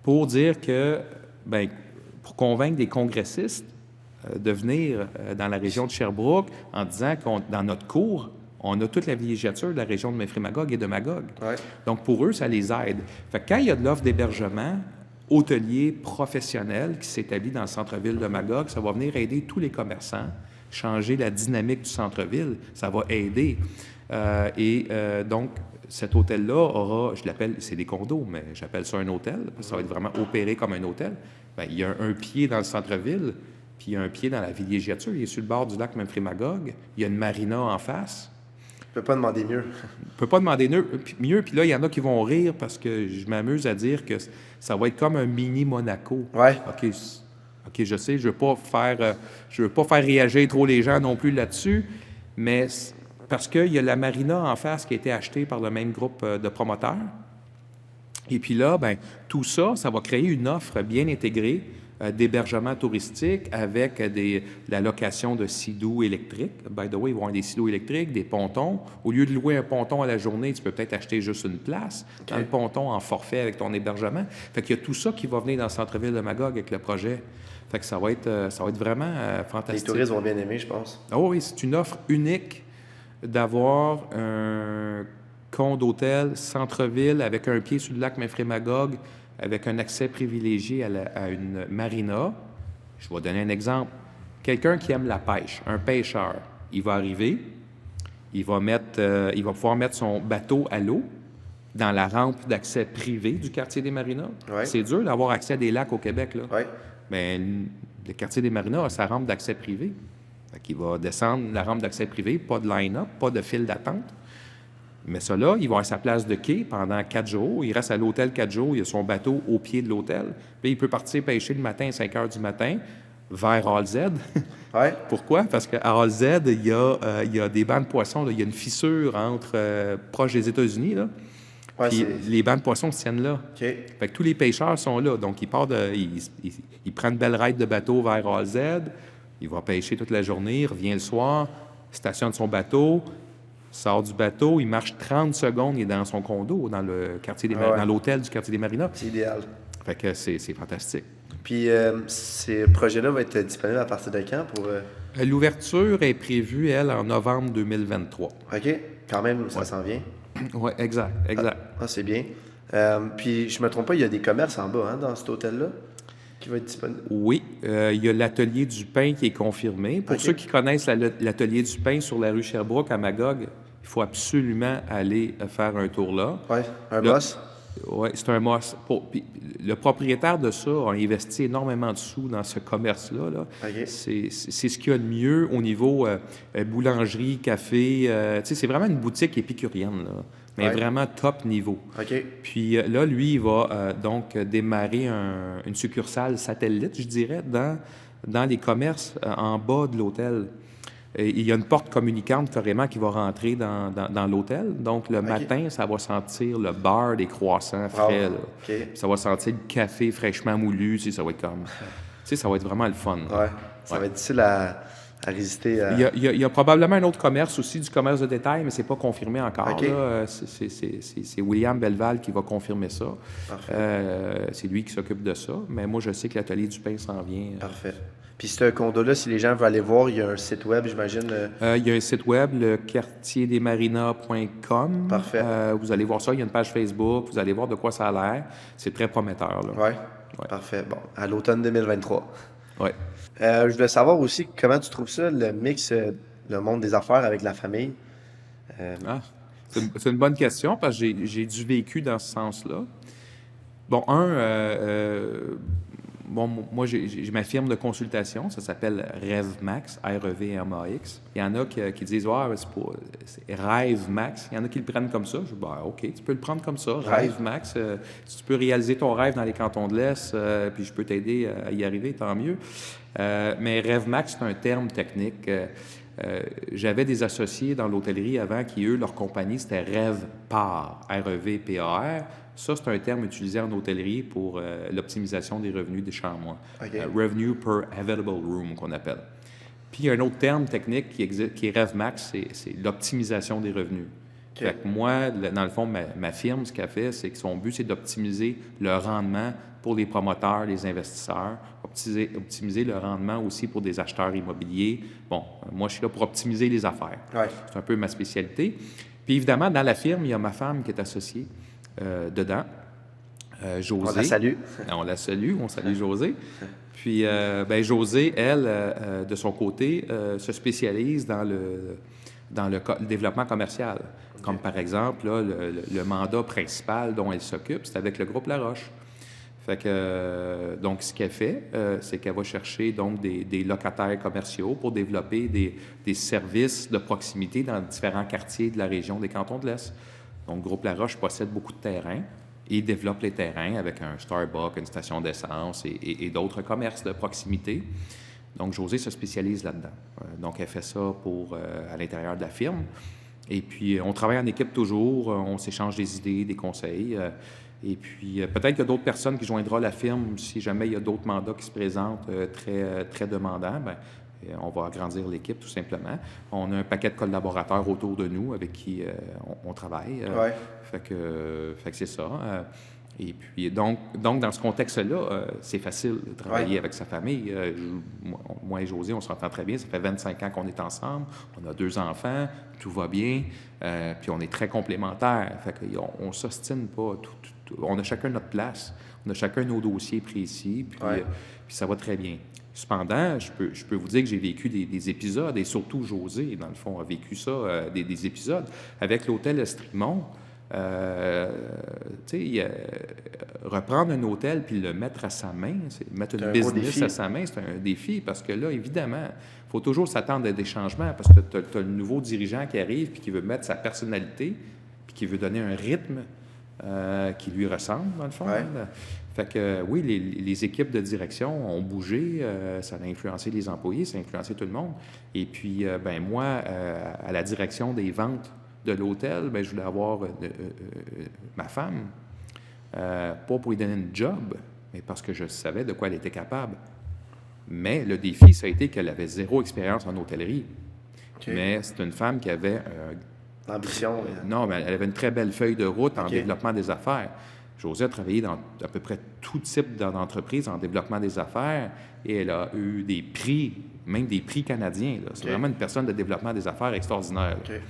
pour dire que, bien, pour convaincre des congressistes de venir dans la région de Sherbrooke en disant qu'on, dans notre cours, on a toute la villégiature de la région de Memphremagog et de Magog. Ouais. Donc, pour eux, ça les aide. Fait que quand il y a de l'offre d'hébergement hôtelier professionnel qui s'établit dans le centre-ville de Magog, ça va venir aider tous les commerçants, changer la dynamique du centre-ville, ça va aider. Donc, cet hôtel-là aura, je l'appelle, c'est des condos, mais j'appelle ça un hôtel, parce que ça va être vraiment opéré comme un hôtel. Bien, il y a un pied dans le centre-ville, puis il y a un pied dans la villégiature. Il est sur le bord du lac Memphremagog. Il y a une marina en face. Je peux pas demander mieux. On peut pas demander mieux. Puis là, il y en a qui vont rire parce que je m'amuse à dire que ça va être comme un mini Monaco. Ouais. OK, je sais, je veux pas faire réagir trop les gens non plus là-dessus, mais parce qu'il y a la marina en face qui a été achetée par le même groupe de promoteurs. Et puis là, ben tout ça, ça va créer une offre bien intégrée d'hébergement touristique avec la location de sidoux électriques. By the way, ils vont avoir des sidoux électriques, des pontons. Au lieu de louer un ponton à la journée, tu peux peut-être acheter juste une place dans le ponton en forfait avec ton hébergement. Fait qu'il y a tout ça qui va venir dans le centre-ville de Magog avec le projet. Fait que ça va être vraiment fantastique. Les touristes vont bien aimer, je pense. Ah oui, c'est une offre unique d'avoir un condo d'hôtel centre-ville avec un pied sur le lac Memphremagog, avec un accès privilégié à une marina. Je vais donner un exemple. Quelqu'un qui aime la pêche, un pêcheur, il va arriver, il va pouvoir mettre son bateau à l'eau dans la rampe d'accès privé du quartier des Marinas. Ouais. C'est dur d'avoir accès à des lacs au Québec, là. Ouais. Mais le quartier des Marinas a sa rampe d'accès privé. Fait qu'il va descendre la rampe d'accès privé, pas de line-up, pas de file d'attente. Mais ça là, il va à sa place de quai pendant 4 jours. Il reste à l'hôtel 4 jours. Il a son bateau au pied de l'hôtel. Puis il peut partir pêcher le matin à 5 heures du matin vers All-Z. Ouais. Pourquoi? Parce qu'à All-Z, il y a des bancs de poissons. Là. Il y a une fissure proche des États-Unis. Là. Ouais, Puis les bancs de poissons se tiennent là. OK. Fait que tous les pêcheurs sont là. Donc, il prend une belle ride de bateau vers All-Z. Il va pêcher toute la journée. Il revient le soir, stationne son bateau, sort du bateau, il marche 30 secondes, il est dans son condo, dans le quartier dans l'hôtel du quartier des Marinas. C'est idéal. Fait que c'est fantastique. Puis, ces projets-là vont être disponibles à partir de quand pour... L'ouverture est prévue, elle, en novembre 2023. OK. Quand même, ça s'en vient. Oui, exact. Ah, c'est bien. Puis, je me trompe pas, il y a des commerces en bas, hein, dans cet hôtel-là, qui va être disponible. Oui, il y a l'atelier du pain qui est confirmé. Pour ceux qui connaissent l'atelier du pain sur la rue Sherbrooke à Magog, il faut absolument aller faire un tour là. Oui, un boss. Oui, c'est un must. Le propriétaire de ça a investi énormément de sous dans ce commerce-là. Là. OK. C'est ce qu'il y a de mieux au niveau boulangerie, café. C'est vraiment une boutique épicurienne, là, mais vraiment top niveau. OK. Puis là, lui, il va donc démarrer une succursale satellite, je dirais, dans les commerces en bas de l'hôtel. Et il y a une porte communicante carrément qui va rentrer dans l'hôtel. Donc, le matin, ça va sentir le beurre des croissants frais. Là. OK. Ça va sentir le café fraîchement moulu. Ça va être comme... ça va être vraiment le fun. Ouais. Ça va être difficile à résister à... Il y a probablement un autre commerce aussi, du commerce de détail, mais c'est pas confirmé encore. OK. Là. C'est William Belval qui va confirmer ça. Parfait. C'est lui qui s'occupe de ça. Mais moi, je sais que l'atelier du pain s'en vient. Parfait. Puis ce condo-là, si les gens veulent aller voir, il y a un site web, j'imagine. Il y a un site web, le quartierdesmarinas.com. Parfait. Vous allez voir ça. Il y a une page Facebook. Vous allez voir de quoi ça a l'air. C'est très prometteur. Là. Ouais. Parfait. Bon, à l'automne 2023. Oui. Je voulais savoir aussi comment tu trouves ça, le mix, le monde des affaires avec la famille. C'est une bonne question parce que j'ai du vécu dans ce sens-là. Bon, moi, j'ai ma firme de consultation, ça s'appelle RevMax, R-E-V-M-A-X. Il y en a qui disent, c'est RêveMax. Il y en a qui le prennent comme ça. Je dis, OK, tu peux le prendre comme ça, RêveMax. Si tu peux réaliser ton rêve dans les cantons de l'Est, puis je peux t'aider à y arriver, tant mieux. Mais RevMax, c'est un terme technique. J'avais des associés dans l'hôtellerie avant qui, eux, leur compagnie, c'était RevPAR, R-E-V-P-A-R. Ça, c'est un terme utilisé en hôtellerie pour l'optimisation des revenus des chambres. Okay. Revenue per available room, qu'on appelle. Puis, il y a un autre terme technique qui est RevMax, c'est l'optimisation des revenus. Okay. Fait que moi, dans le fond, ma firme, ce qu'elle fait, c'est que son but, c'est d'optimiser le rendement pour les promoteurs, les investisseurs, optimiser le rendement aussi pour des acheteurs immobiliers. Bon, moi, je suis là pour optimiser les affaires. Ouais. C'est un peu ma spécialité. Puis, évidemment, dans la firme, il y a ma femme qui est associée. Dedans. Josée. On la salue. On la salue, on salue Josée. Puis, Josée, elle, de son côté, se spécialise dans le développement commercial. Okay. Comme par exemple, là, le mandat principal dont elle s'occupe, c'est avec le groupe La Roche. Fait que, donc, ce qu'elle fait, c'est qu'elle va chercher donc des locataires commerciaux pour développer des services de proximité dans différents quartiers de la région des cantons de l'Est. Donc, Groupe La Roche possède beaucoup de terrains et développe les terrains avec un Starbucks, une station d'essence et d'autres commerces de proximité. Donc, Josée se spécialise là-dedans. Donc, elle fait ça à l'intérieur de la firme. Et puis, on travaille en équipe toujours, on s'échange des idées, des conseils. Et puis, peut-être qu'il y a d'autres personnes qui joindront la firme si jamais il y a d'autres mandats qui se présentent très, très demandants. On va agrandir l'équipe, tout simplement. On a un paquet de collaborateurs autour de nous avec qui on travaille. Ouais. Fait que c'est ça. Et puis, donc, dans ce contexte-là, c'est facile de travailler avec sa famille. Moi et Josée, on s'entend très bien. Ça fait 25 ans qu'on est ensemble. On a 2 enfants. Tout va bien. Puis, on est très complémentaires. Fait qu'on ne s'ostine pas. On a chacun notre place. On a chacun nos dossiers précis. Puis ça va très bien. Cependant, je peux vous dire que j'ai vécu des épisodes, et surtout Josée, dans le fond, a vécu ça, des épisodes. Avec l'hôtel Estrimont, reprendre un hôtel puis le mettre à sa main, mettre une business à sa main, c'est un défi parce que là, évidemment, il faut toujours s'attendre à des changements parce que tu as le nouveau dirigeant qui arrive puis qui veut mettre sa personnalité puis qui veut donner un rythme qui lui ressemble, dans le fond. Ouais. Fait que oui, les équipes de direction ont bougé, ça a influencé les employés, ça a influencé tout le monde. Et puis, moi, à la direction des ventes de l'hôtel, je voulais avoir ma femme, pas pour lui donner une job, mais parce que je savais de quoi elle était capable. Mais le défi, ça a été qu'elle avait 0 expérience en hôtellerie. Okay. Mais c'est une femme qui avait... L'ambition. Non, mais elle avait une très belle feuille de route en développement des affaires. Josée a travaillé dans à peu près tout type d'entreprise en développement des affaires et elle a eu des prix, même des prix canadiens. Là. C'est vraiment une personne de développement des affaires extraordinaire. Okay.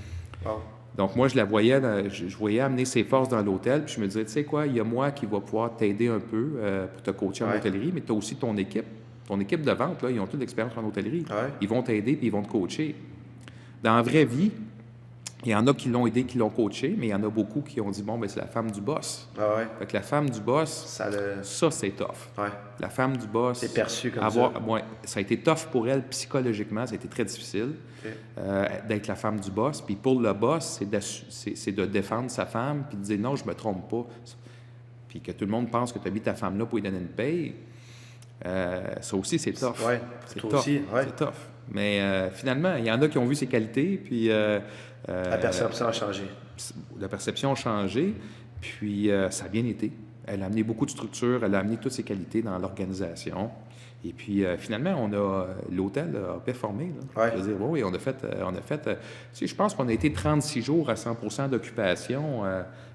Wow. Donc, moi, je la voyais, je voyais amener ses forces dans l'hôtel, puis je me disais, tu sais quoi, il y a moi qui va pouvoir t'aider un peu pour te coacher en hôtellerie, mais tu as aussi ton équipe de vente, là, ils ont toute l'expérience en hôtellerie. Ouais. Ils vont t'aider, puis ils vont te coacher. Dans la vraie vie, il y en a qui l'ont aidé, qui l'ont coaché, mais il y en a beaucoup qui ont dit, c'est la femme du boss. Ah ouais. Fait que la femme du boss, ça c'est tough. Ouais. La femme du boss... C'est perçu comme ça. Ouais, ça a été tough pour elle psychologiquement, ça a été très difficile d'être la femme du boss. Puis pour le boss, c'est de défendre sa femme, puis de dire, non, je me trompe pas. Puis que tout le monde pense que tu as mis ta femme là pour lui donner une paye. Ça aussi, c'est tough. Ouais, c'est toi tough. aussi. Ouais. C'est tough. Mais finalement, il y en a qui ont vu ses qualités, puis... la perception a changé. La perception a changé, puis ça a bien été. Elle a amené beaucoup de structure, elle a amené toutes ses qualités dans l'organisation. Et puis, finalement, l'hôtel a performé. Là. Ouais. Je veux dire, oui, on a fait tu sais, je pense qu'on a été 36 jours à 100% d'occupation.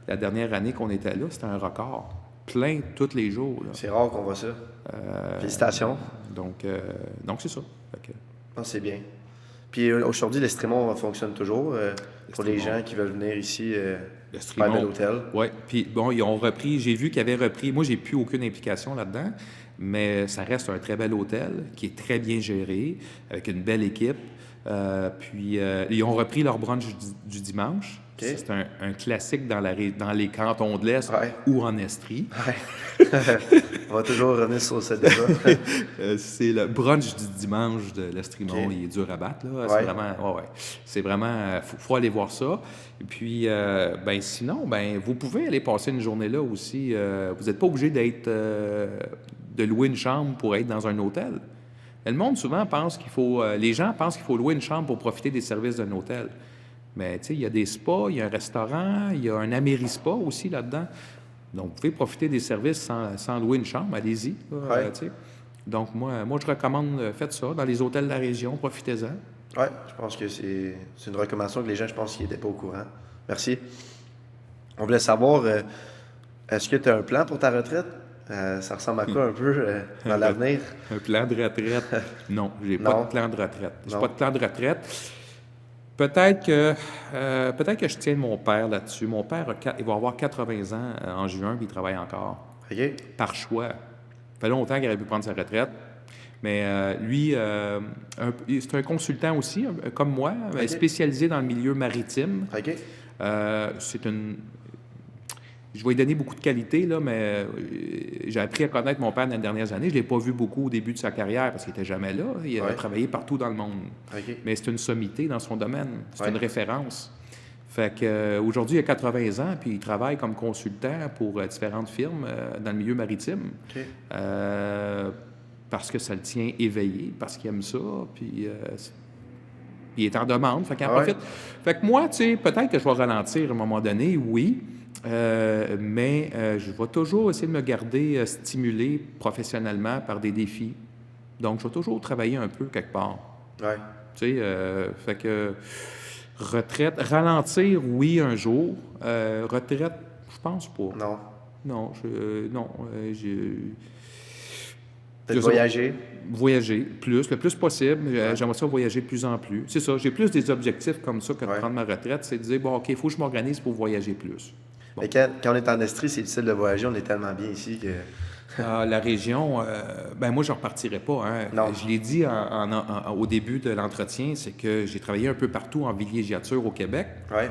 La dernière année qu'on était là, c'était un record. Plein tous les jours. Là. C'est rare qu'on voit ça. Félicitations. Donc c'est ça. Non, c'est bien. Puis aujourd'hui, l'Estrimont fonctionne toujours pour les gens qui veulent venir ici faire de l'hôtel. Oui. Puis bon, ils ont repris. J'ai vu qu'ils avaient repris. Moi, j'ai plus aucune implication là-dedans, mais ça reste un très bel hôtel qui est très bien géré, avec une belle équipe. Puis, ils ont repris leur brunch du dimanche. OK. Ça, c'est un classique dans les cantons de l'Est ou en Estrie. Ouais. On va toujours revenir sur ce débat. C'est le brunch du dimanche de l'Estrimont. OK. Il est dur à battre, là. Ouais. C'est vraiment... Ouais. C'est vraiment... faut aller voir ça. Et puis, sinon, vous pouvez aller passer une journée là aussi. Vous n'êtes pas obligé de louer une chambre pour être dans un hôtel. Le monde souvent pense les gens pensent qu'il faut louer une chambre pour profiter des services d'un hôtel. Mais tu sais, il y a des spas, il y a un restaurant, il y a un Amérispa aussi là-dedans. Donc, vous pouvez profiter des services sans louer une chambre, allez-y. Là, tu sais. Donc, moi, je recommande, faites ça dans les hôtels de la région, profitez-en. Oui, je pense que c'est une recommandation que les gens, je pense, qui n'étaient pas au courant. Merci. On voulait savoir, est-ce que tu as un plan pour ta retraite? Ça ressemble à quoi un peu dans l'avenir? Un plan de retraite? Non, j'ai pas de plan de retraite. J'ai pas de plan de retraite. Peut-être que je tiens mon père là-dessus. Mon père, il va avoir 80 ans en juin, puis il travaille encore. OK. Par choix. Ça fait longtemps qu'il aurait pu prendre sa retraite. Mais lui, c'est un consultant aussi, comme moi, spécialisé dans le milieu maritime. OK. Je vais lui donner beaucoup de qualités, là, mais j'ai appris à connaître mon père dans les dernières années. Je ne l'ai pas vu beaucoup au début de sa carrière parce qu'il n'était jamais là. Il a travaillé partout dans le monde. OK. Mais c'est une sommité dans son domaine. C'est une référence. Fait qu'aujourd'hui, il a 80 ans, puis il travaille comme consultant pour différentes firmes dans le milieu maritime. OK. Parce que ça le tient éveillé, parce qu'il aime ça, puis il est en demande, fait qu'il en profite. Fait que moi, tu sais, peut-être que je vais ralentir à un moment donné, oui, mais je vais toujours essayer de me garder stimulé professionnellement par des défis. Donc, je vais toujours travailler un peu quelque part. Ouais. Tu sais, fait que retraite, ralentir, oui, un jour. Retraite, je pense pas. Non. Non, Peut-être voyager. Voyager le plus possible. J'aimerais ça voyager de plus en plus. C'est ça, j'ai plus des objectifs comme ça que de prendre ma retraite. C'est de dire, bon, OK, il faut que je m'organise pour voyager plus. Bon. Mais quand on est en Estrie, c'est difficile de voyager. On est tellement bien ici que... La région, moi, je ne repartirais pas. Hein. Non. Je l'ai dit au début de l'entretien, c'est que j'ai travaillé un peu partout en villégiature au Québec. Ouais.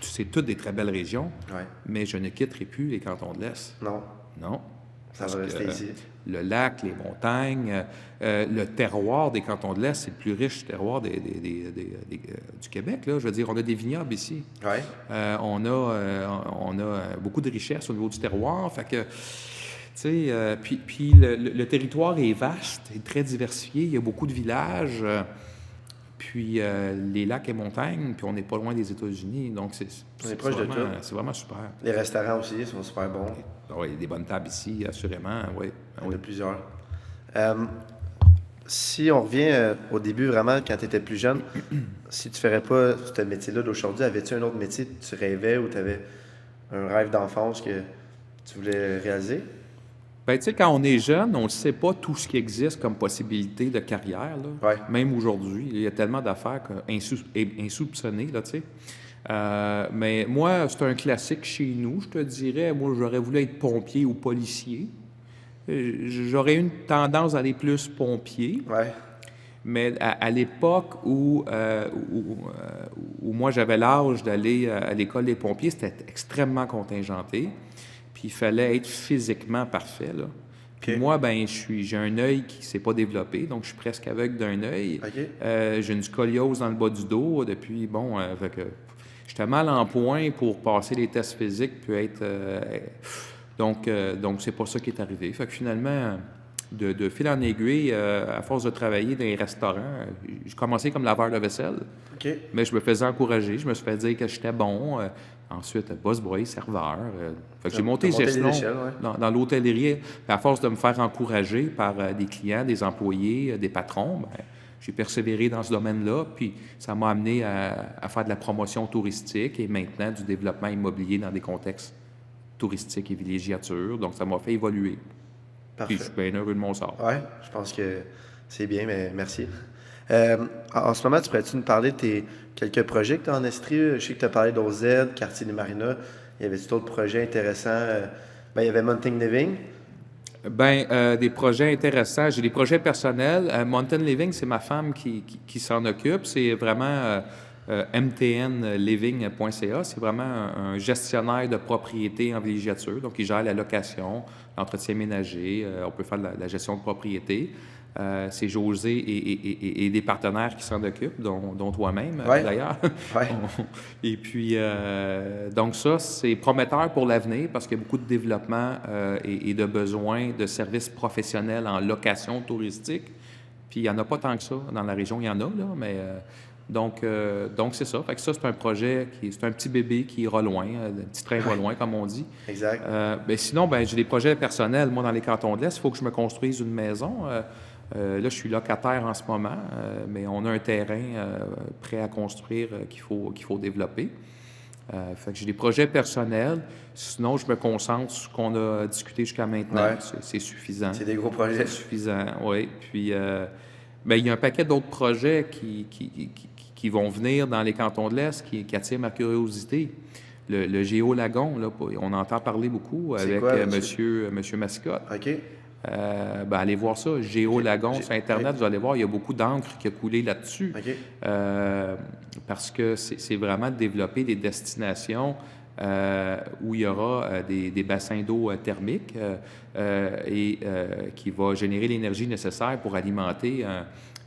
C'est toutes des très belles régions, Ouais. mais je ne quitterai plus les cantons de l'Est. Non. Ça va rester ici. Le lac, les montagnes, le terroir des cantons de l'Est, c'est le plus riche terroir du Québec. Là. Je veux dire, on a des vignobles ici. Ouais. On a beaucoup de richesses au niveau du terroir. Fait que, tu sais, puis le territoire est vaste, est très diversifié. Il y a beaucoup de villages. Puis les lacs et montagnes, puis on n'est pas loin des États-Unis. Donc, On est proche de tout. C'est vraiment super. Les restaurants aussi sont super bons. Oui, il y a des bonnes tables ici, assurément. Oui. Il y en a plusieurs. Si on revient au début, vraiment, quand tu étais plus jeune, si tu ne ferais pas ce métier-là d'aujourd'hui, avais-tu un autre métier que tu rêvais ou tu avais un rêve d'enfance que tu voulais réaliser? Bien, tu sais, quand on est jeune, on ne sait pas tout ce qui existe comme possibilité de carrière. Là. Ouais. Même aujourd'hui, il y a tellement d'affaires insoupçonnées, là, tu sais. Mais moi, c'est un classique chez nous, je te dirais. Moi, j'aurais voulu être pompier ou policier. J'aurais eu une tendance à aller plus pompier. Ouais. Mais à l'époque où moi, j'avais l'âge d'aller à l'école des pompiers, c'était extrêmement contingenté. Puis il fallait être physiquement parfait, là. Puis moi, j'ai un œil qui ne s'est pas développé, donc je suis presque aveugle d'un œil. J'ai une scoliose dans le bas du dos depuis, fait que j'étais mal en point pour passer les tests physiques, puis être... donc, c'est pas ça qui est arrivé. Fait que finalement, de fil en aiguille, à force de travailler dans les restaurants, j'ai commencé comme laveur de vaisselle. Mais je me faisais encourager, je me suis fait dire que j'étais bon. Ensuite, boss-boy, serveur. Fait que j'ai monté les échelons dans l'hôtellerie. À force de me faire encourager par des clients, des employés, des patrons, j'ai persévéré dans ce domaine-là. Puis ça m'a amené à faire de la promotion touristique et maintenant du développement immobilier dans des contextes touristiques et villégiature. Donc, ça m'a fait évoluer. Parfait. Puis je suis bien heureux de mon sort. Oui, je pense que c'est bien, mais merci. En ce moment, tu pourrais-tu nous parler de tes quelques projets que tu as en Estrie? Je sais que tu as parlé d'OZ, Quartier des Marinas. Il y avait d'autres projets intéressants? Il y avait Mountain Living. Des projets intéressants. J'ai des projets personnels. Mountain Living, c'est ma femme qui s'en occupe. C'est vraiment mtnliving.ca. C'est vraiment un gestionnaire de propriété en villégiature. Donc, il gère la location, l'entretien ménager. On peut faire de la gestion de propriété. C'est José et des partenaires qui s'en occupent, dont toi-même, d'ailleurs. Ouais. Et puis, donc ça, c'est prometteur pour l'avenir parce qu'il y a beaucoup de développement et de besoins de services professionnels en location touristique. Puis, il n'y en a pas tant que ça. Dans la région, il y en a, là, mais... Donc, c'est ça. Fait que ça, c'est un projet c'est un petit bébé qui ira loin, un petit train va loin, comme on dit. Exact. Sinon, j'ai des projets personnels. Moi, dans les cantons de l'Est, il faut que je me construise une maison. Là, je suis locataire en ce moment, mais on a un terrain prêt à construire qu'il faut développer. Fait que j'ai des projets personnels. Sinon, je me concentre sur ce qu'on a discuté jusqu'à maintenant. Ouais. C'est suffisant. C'est des gros projets. C'est suffisant, oui. Puis, il y a un paquet d'autres projets qui vont venir dans les cantons de l'Est qui attirent ma curiosité. Le Géolagon, là, on entend parler beaucoup avec monsieur Mascotte. OK. Allez voir ça, Géolagon sur Internet, vous allez voir, il y a beaucoup d'encre qui a coulé là-dessus. OK. Parce que c'est vraiment de développer des destinations où il y aura des bassins d'eau thermiques et qui va générer l'énergie nécessaire pour alimenter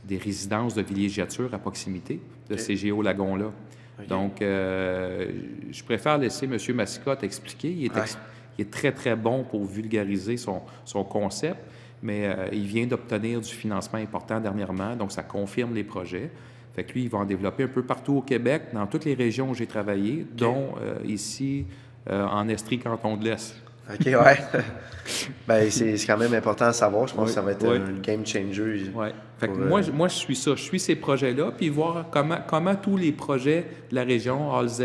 des résidences de villégiature à proximité de ces géolagons-là. Okay. Donc, je préfère laisser M. Mascotte expliquer. Il est très, très bon pour vulgariser son concept, mais il vient d'obtenir du financement important dernièrement, donc ça confirme les projets. Fait que lui, il va en développer un peu partout au Québec, dans toutes les régions où j'ai travaillé, dont ici, en Estrie, canton de l'Est. OK, ouais. C'est quand même important à savoir. Je pense que ça va être un game changer. Oui. Fait que moi, je suis ça. Je suis ces projets-là, puis voir comment tous les projets de la région, ALZ,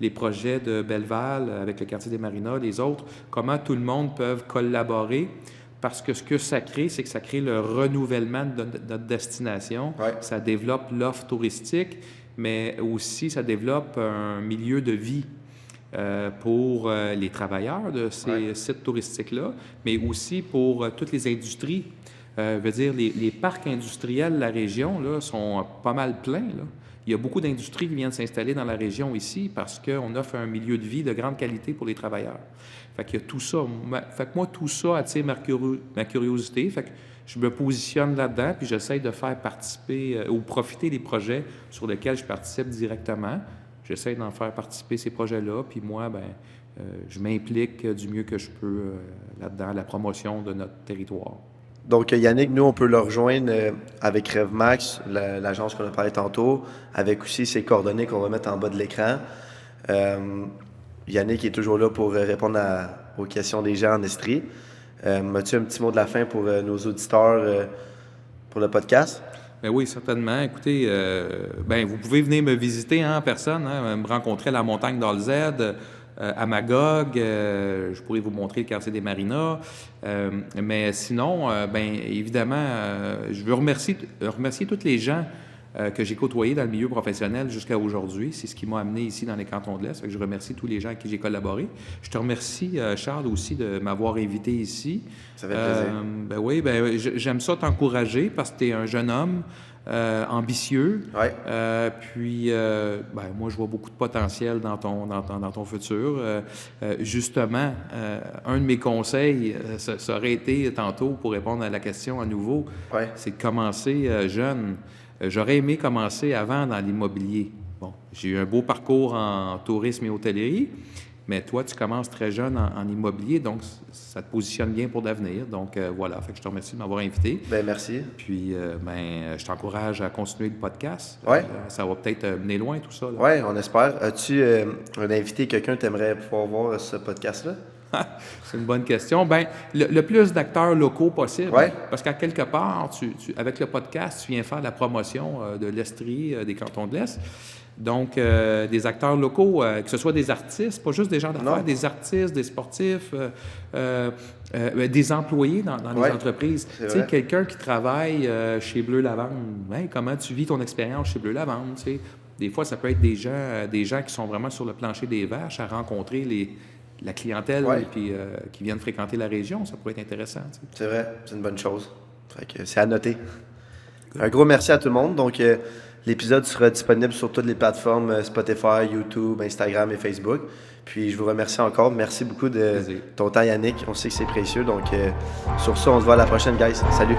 les projets de Belleval, avec le quartier des Marinas, les autres, comment tout le monde peut collaborer. Parce que ce que ça crée, c'est que ça crée le renouvellement de notre destination. Ouais. Ça développe l'offre touristique, mais aussi ça développe un milieu de vie pour les travailleurs de ces sites touristiques-là, mais aussi pour toutes les industries. Veut dire, les parcs industriels de la région là, sont pas mal pleins, là. Il y a beaucoup d'industries qui viennent s'installer dans la région ici parce qu'on offre un milieu de vie de grande qualité pour les travailleurs. Fait qu'il y a tout ça. Fait que moi, tout ça attire ma curiosité. Fait que je me positionne là-dedans, puis j'essaie de faire participer ou profiter des projets sur lesquels je participe directement. J'essaie d'en faire participer ces projets-là, puis moi, je m'implique du mieux que je peux là-dedans, la promotion de notre territoire. Donc, Yannick, nous, on peut le rejoindre avec RevMax, l'agence qu'on a parlé tantôt, avec aussi ses coordonnées qu'on va mettre en bas de l'écran. Yannick est toujours là pour répondre aux questions des gens en Estrie. As-tu un petit mot de la fin pour nos auditeurs pour le podcast? Bien oui, certainement. Écoutez, vous pouvez venir me visiter en personne, me rencontrer à la montagne d'Alzed, à Magog, je pourrais vous montrer le quartier des Marinas. Mais sinon, évidemment, je veux remercier tous les gens que j'ai côtoyés dans le milieu professionnel jusqu'à aujourd'hui. C'est ce qui m'a amené ici dans les cantons de l'Est. Fait que je remercie tous les gens avec qui j'ai collaboré. Je te remercie, Charles, aussi de m'avoir invité ici. Ça fait plaisir. J'aime ça t'encourager parce que tu es un jeune homme ambitieux. Ouais. Moi, je vois beaucoup de potentiel dans ton futur. Justement, un de mes conseils, ça aurait été tantôt, pour répondre à la question à nouveau, c'est de commencer jeune. J'aurais aimé commencer avant dans l'immobilier. Bon, j'ai eu un beau parcours en tourisme et hôtellerie, mais toi, tu commences très jeune en immobilier, donc ça te positionne bien pour l'avenir. Donc, voilà, fait que je te remercie de m'avoir invité. Merci. Puis, je t'encourage à continuer le podcast. Ouais. Ça va peut-être mener loin, tout ça. Oui, on espère. As-tu un invité, quelqu'un que tu aimerais pouvoir voir ce podcast-là? C'est une bonne question. Le plus d'acteurs locaux possible. Ouais. Parce qu'à quelque part, avec le podcast, tu viens faire la promotion de l'Estrie, des cantons de l'Est. Donc, des acteurs locaux, que ce soit des artistes, pas juste des gens d'affaires, des artistes, des sportifs, des employés dans les entreprises. Tu sais, quelqu'un qui travaille chez Bleu Lavande, comment tu vis ton expérience chez Bleu Lavande, tu sais? Des fois, ça peut être des gens qui sont vraiment sur le plancher des vaches à rencontrer la clientèle Ouais. puis, qui viennent fréquenter la région, ça pourrait être intéressant. Tu sais. C'est vrai, c'est une bonne chose. Fait que c'est à noter. Un gros merci à tout le monde. Donc, l'épisode sera disponible sur toutes les plateformes Spotify, YouTube, Instagram et Facebook. Puis, je vous remercie encore. Merci beaucoup de Plaisir. ton temps, Yannick. On sait que c'est précieux. Donc, sur ça, on se voit à la prochaine, guys. Salut!